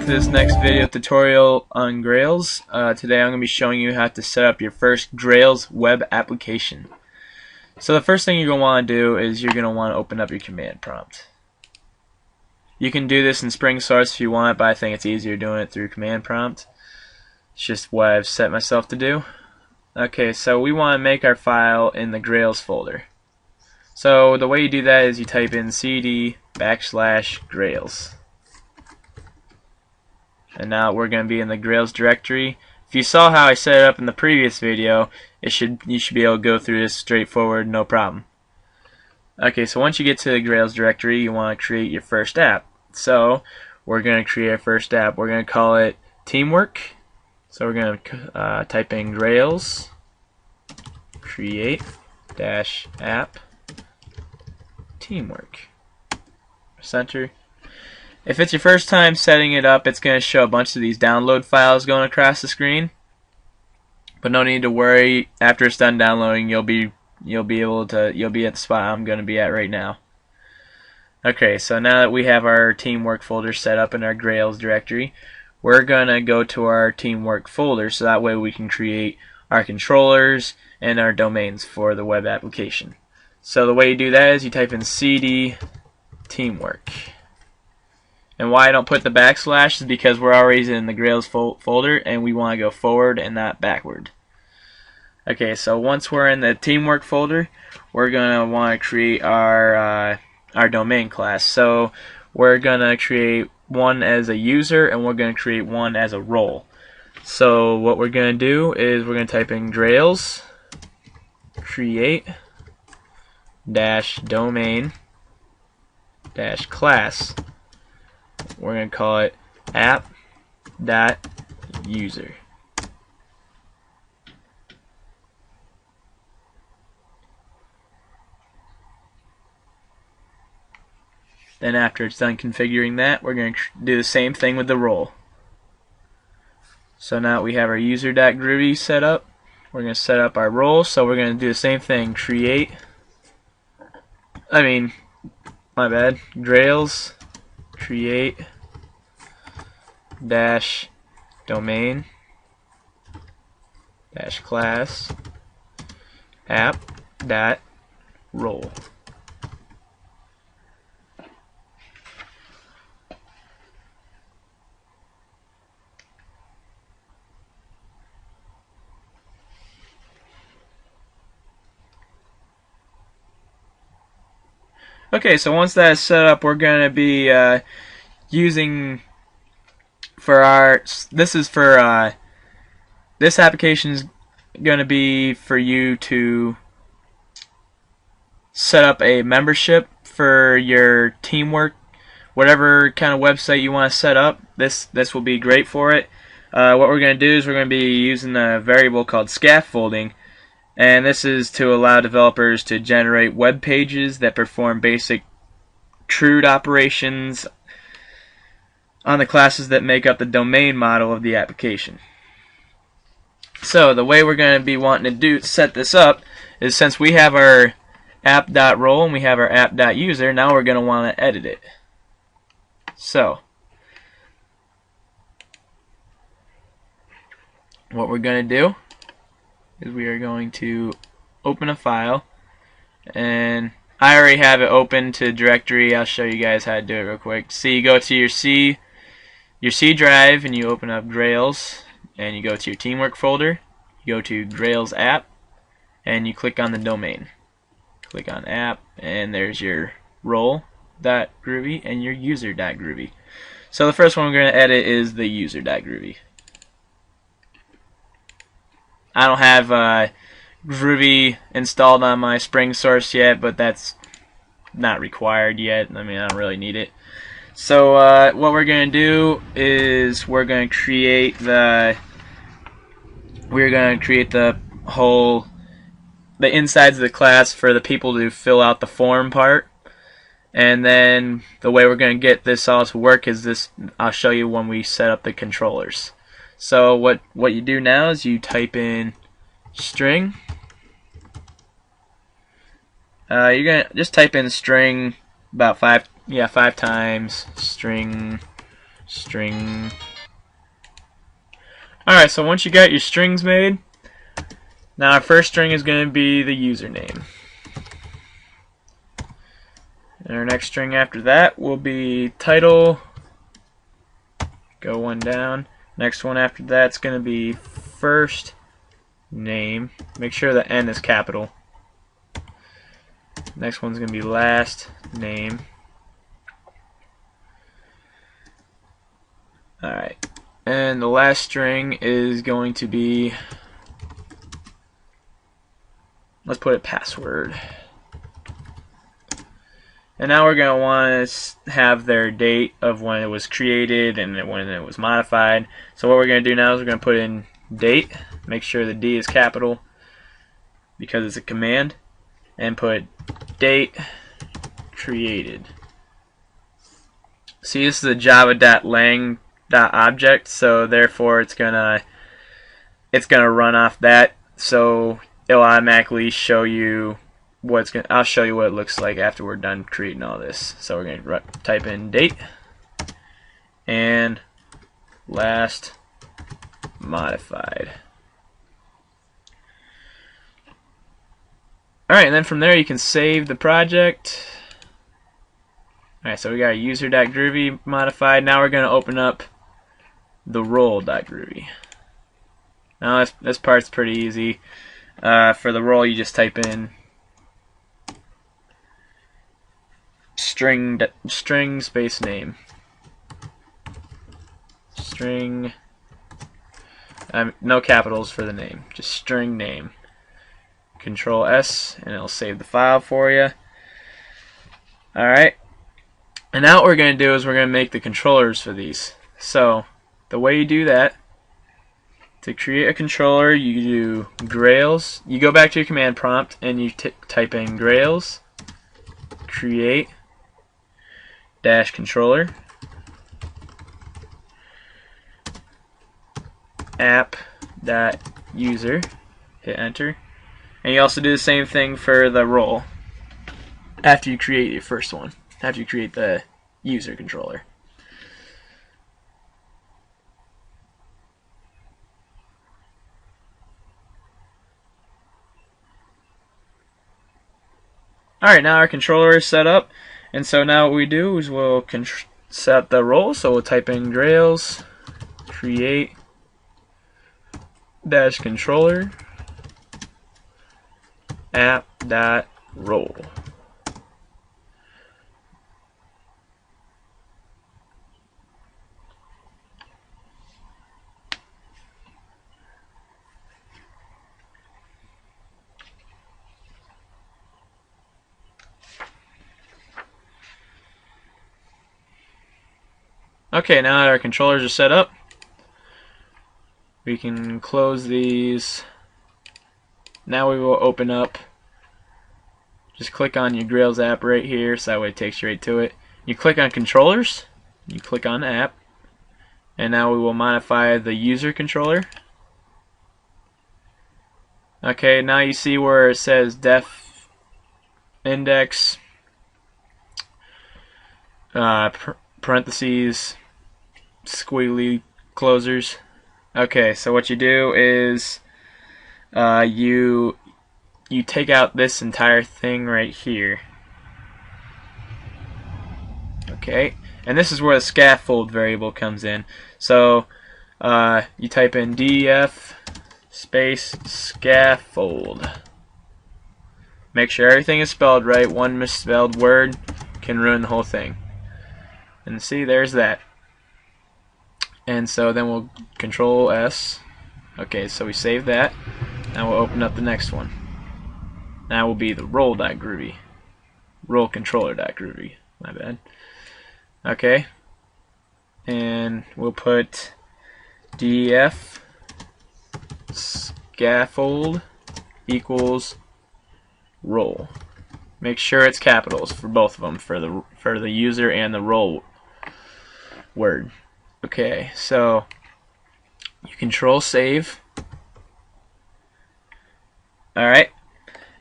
to this next video tutorial on Grails. Today I'm going to be showing you how to set up your first Grails web application. So the first thing you're going to want to do is you're going to want to open up your command prompt. You can do this in Spring Source if you want, but I think it's easier doing it through command prompt. It's just what I've set myself to do. Okay, so we want to make our file in the Grails folder. So the way you do that is you type in cd/grails. And now we're going to be in the Grails directory. If you saw how I set it up in the previous video, you should be able to go through this straightforward, no problem. Okay, so once you get to the Grails directory, you want to create your first app. So we're going to create our first app. We're going to call it Teamwork. So we're going to type in Grails create-app Teamwork. Center. If it's your first time setting it up, it's going to show a bunch of these download files going across the screen. But no need to worry. After it's done downloading, you'll be at the spot I'm going to be at right now. Okay, so now that we have our Teamwork folder set up in our Grails directory, we're going to go to our Teamwork folder so that way we can create our controllers and our domains for the web application. So the way you do that is you type in cd teamwork. And why I don't put the backslash is because we're already in the Grails folder and we want to go forward and not backward. Okay, so once we're in the Teamwork folder, we're going to want to create our domain class. So we're going to create one as a user and we're going to create one as a role. So what we're going to do is we're going to type in Grails create-domain-class. We're going to call it app.user. Then after it's done configuring that, we're going to do the same thing with the role. So now we have our user.groovy set up. We're going to set up our role, so we're going to do the same thing. Grails create-domain-class app.role. Okay, so once that's set up, we're going to be using this application is going to be for you to set up a membership for your Teamwork, whatever kind of website you want to set up. This will be great for it. What we're going to do is we're going to be using a variable called Scaffolding. And this is to allow developers to generate web pages that perform basic CRUD operations on the classes that make up the domain model of the application. So the way we're going to be wanting to set this up is, since we have our app.role and we have our app.user, now we're going to want to edit it. So what we're going to do is we are going to open a file, and I already have it open to directory. I'll show you guys how to do it real quick. So you go to your C drive and you open up Grails, and you go to your Teamwork folder, you go to Grails app, and you click on the domain. Click on app, and there's your role.groovy and your user.groovy. So the first one we're going to edit is the user.groovy. I don't have Groovy installed on my Spring Source yet, but that's not required yet. I mean, I don't really need it. So what we're going to do is we're going to create the insides of the class for the people to fill out the form part. And then the way we're going to get this all to work is this. I'll show you when we set up the controllers. So what you do now is you type in string. You're gonna just type in string about five times. String string. Alright, so once you got your strings made, now our first string is going to be the username. And our next string after that will be title. Go one down. Next one after that's going to be first name. Make sure the N is capital. Next one's going to be last name. Alright. And the last string is going to be, let's put it password. And now we're going to want to have their date of when it was created and when it was modified. So what we're going to do now is we're going to put in date. Make sure the D is capital because it's a command. And put date created. See, this is a java.lang.object, so therefore it's gonna run off that. So it'll automatically show you I'll show you what it looks like after we're done creating all this. So we're going to type in date and last modified. Alright, and then from there you can save the project. Alright, so we got user.groovy modified. Now we're going to open up the role.groovy. Now this part's pretty easy. For the role you just type in string space name. String, no capitals for the name, just string name. Control S and it'll save the file for you. Alright, and now what we're going to do is we're going to make the controllers for these. So the way you do that, to create a controller you do grails, you go back to your command prompt and you type in grails create dash controller app dot user, hit enter. And you also do the same thing for the role after you create your first one, after you create the user controller. Alright, now our controller is set up, and so now what we do is we'll set the role, so we'll type in grails create dash controller app.role. Okay, now that our controllers are set up, we can close these. Now we will open up, just click on your Grails app right here, so that way it takes you right to it. You click on controllers, you click on app, and now we will modify the user controller. Okay, now you see where it says def index parentheses squiggly closers. Okay, so what you do is you take out this entire thing right here. Okay, and this is where the scaffold variable comes in. So you type in def space scaffold. Make sure everything is spelled right. One misspelled word can ruin the whole thing. And see, there's that. And so then we'll control S. Okay, so we save that. Now we'll open up the next one. Now will be the role.groovy. Role controller.groovy. My bad. Okay. And we'll put def scaffold equals role. Make sure it's capitals for both of them, for the user and the role word. Okay, so you control save. Alright,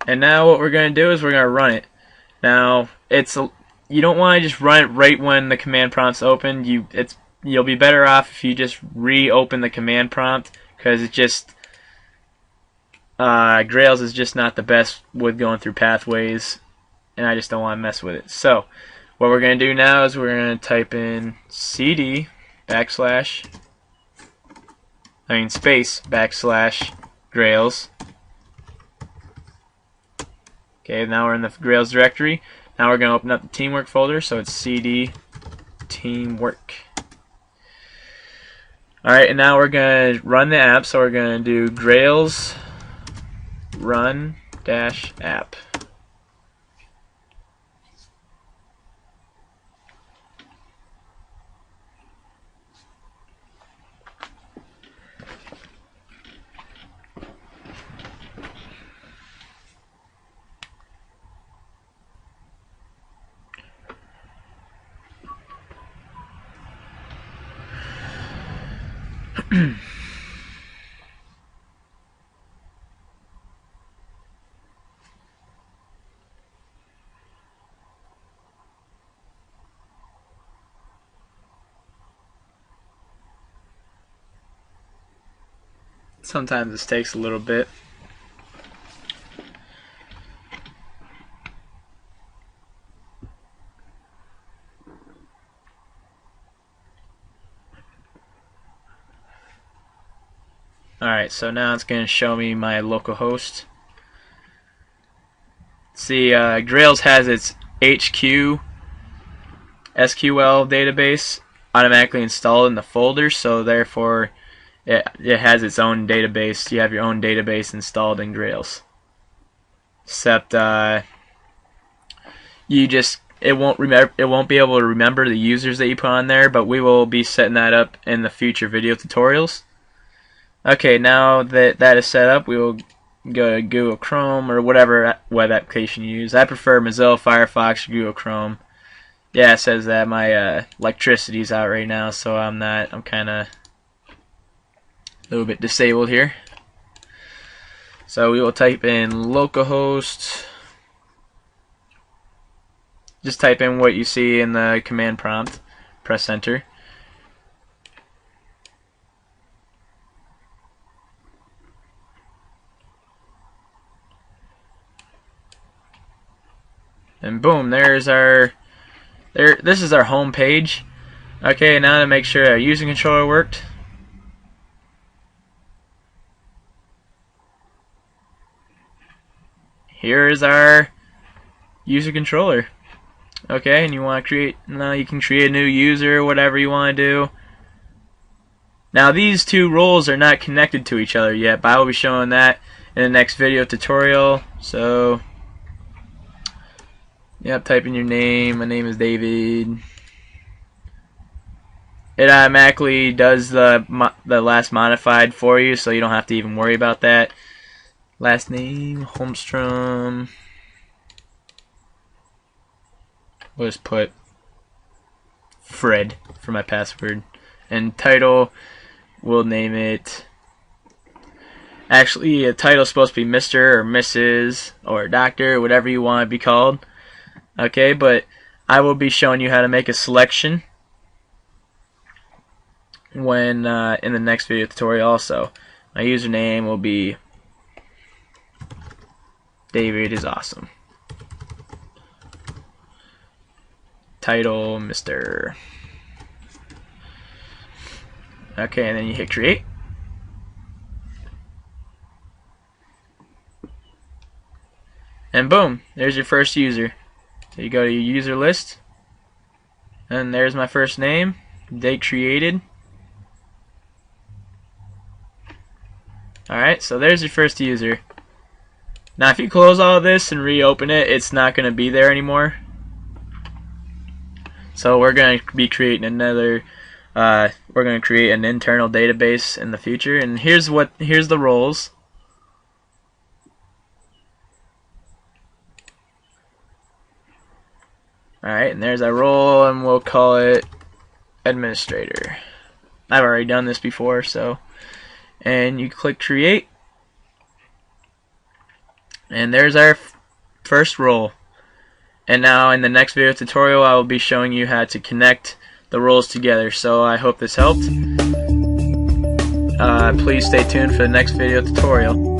and now what we're going to do is we're going to run it. Now, you don't want to just run it right when the command prompt's open. It's you'll be better off if you just reopen the command prompt, because it just Grails is just not the best with going through pathways, and I just don't want to mess with it. So what we're going to do now is we're going to type in cd // space / Grails. Okay, now we're in the Grails directory. Now we're going to open up the teamwork folder, so it's cd teamwork. Alright, and now we're going to run the app, so we're going to do Grails run -app. Sometimes this takes a little bit. Alright, so now it's going to show me my localhost. See, Grails has its HQ SQL database automatically installed in the folder, so therefore it has its own database. You have your own database installed in Grails. Except it won't be able to remember the users that you put on there, but we will be setting that up in the future video tutorials. Okay, now that that is set up, we will go to Google Chrome or whatever web application you use. I prefer Mozilla Firefox or Google Chrome. Yeah, it says that my electricity's out right now, so I'm kind of a little bit disabled here. So we will type in localhost. Just type in what you see in the command prompt. Press enter. And boom, there's our this is our home page. Okay, now to make sure our user controller worked. Here is our user controller. Okay, and you want to create, now you can create a new user, whatever you want to do. Now these two roles are not connected to each other yet, but I will be showing that in the next video tutorial. So yep, type in your name. My name is David. It automatically does the last modified for you, so you don't have to even worry about that. Last name, Holmstrom. We'll just put Fred for my password. And title, we'll name it. Actually, a title is supposed to be Mr. or Mrs. or Doctor, whatever you want to be called. Okay, but I will be showing you how to make a selection when in the next video tutorial also. My username will be David is awesome. Title, Mr. Okay, and then you hit create. And boom, there's your first user. So you go to your user list, and there's my first name, date created. Alright, so there's your first user. Now if you close all this and reopen it, it's not going to be there anymore. So we're going to be creating another, we're going to create an internal database in the future, and here's the roles. Alright, and there's our role, and we'll call it administrator. I've already done this before, so, and you click create, and there's our first role. And now in the next video tutorial, I will be showing you how to connect the rules together. So I hope this helped. Please stay tuned for the next video tutorial.